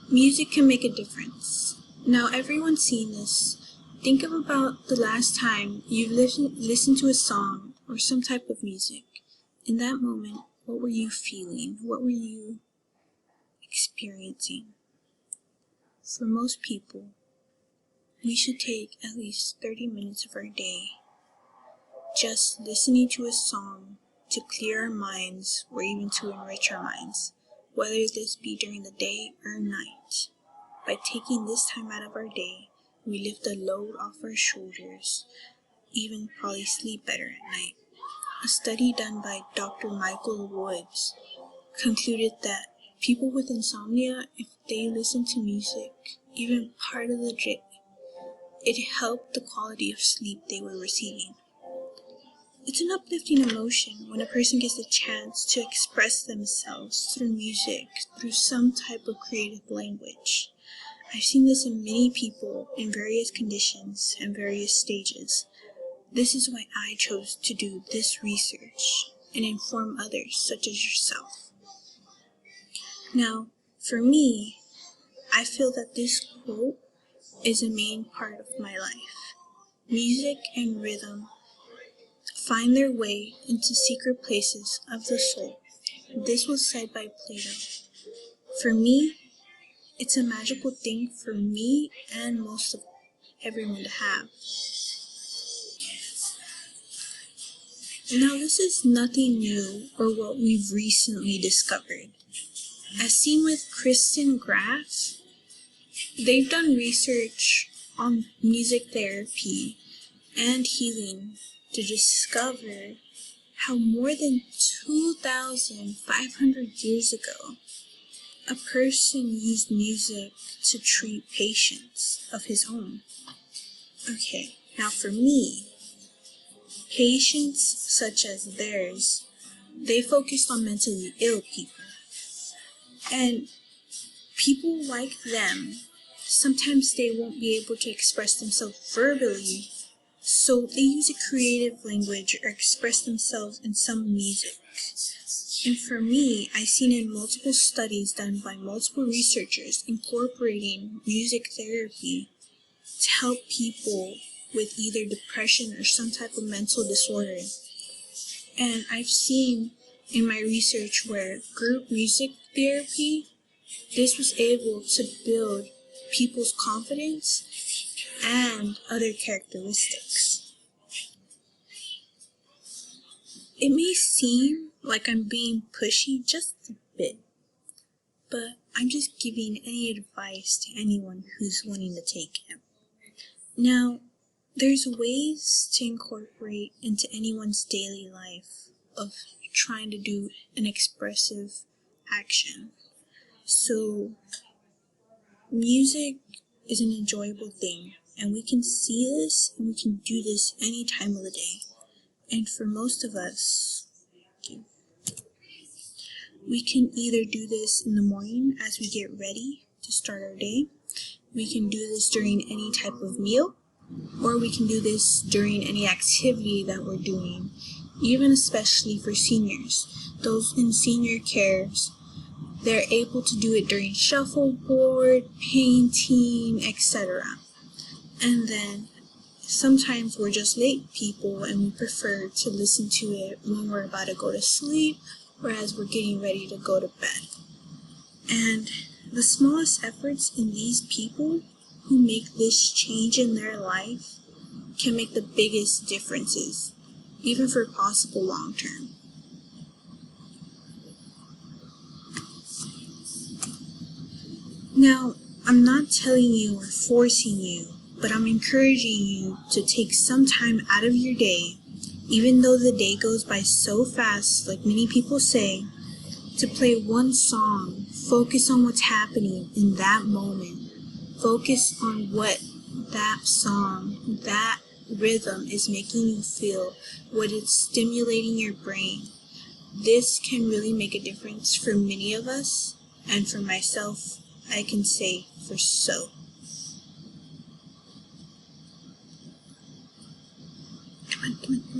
Music can make a difference. Now, everyone's seen this. Think of about the last time you've listened to a song or some type of music. In that moment, what were you feeling? What were you experiencing? For most people, we should take at least 30 minutes of our day just listening to a song to clear our minds or even to enrich our minds, whether this be during the day or night. By taking this time out of our day, we lift a load off our shoulders, even probably sleep better at night. A study done by Dr. Michael Woods concluded that people with insomnia, if they listen to music, even part of the day, it helped the quality of sleep they were receiving. It's an uplifting emotion when a person gets a chance to express themselves through music, through some type of creative language. I've seen this in many people in various conditions and various stages. This is why I chose to do this research and inform others such as yourself. Now, for me, I feel that this quote is a main part of my life. Music and rhythm find their way into secret places of the soul. This was said by Plato. For me, it's a magical thing for me and most of everyone to have. Now, this is nothing new or what we've recently discovered. As seen with Kristen Graff, they've done research on music therapy and healing to discover how more than 2,500 years ago, a person used music to treat patients of his own. Okay, now for me, patients such as theirs, they focused on mentally ill people. And people like them, sometimes they won't be able to express themselves verbally, so they use a creative language or express themselves in some music. And for me, I've seen in multiple studies done by multiple researchers incorporating music therapy to help people with either depression or some type of mental disorder. And I've seen in my research where group music therapy, this was able to build people's confidence and other characteristics. It may seem like I'm being pushy just a bit, but I'm just giving any advice to anyone who's wanting to take it. Now, there's ways to incorporate into anyone's daily life of trying to do an expressive action. So, music is an enjoyable thing, and we can see this and we can do this any time of the day. And for most of us, we can either do this in the morning as we get ready to start our day. We can do this during any type of meal, or we can do this during any activity that we're doing, even especially for seniors. Those in senior cares, they're able to do it during shuffleboard, painting, etc. And then sometimes we're just late people and we prefer to listen to it when we're about to go to sleep or as we're getting ready to go to bed. And the smallest efforts in these people who make this change in their life can make the biggest differences, even for possible long term. Now, I'm not telling you or forcing you, but I'm encouraging you to take some time out of your day, even though the day goes by so fast, like many people say, to play one song, focus on what's happening in that moment, focus on what that song, that rhythm is making you feel, what it's stimulating your brain. This can really make a difference for many of us, and for myself, I can say for so. Come on.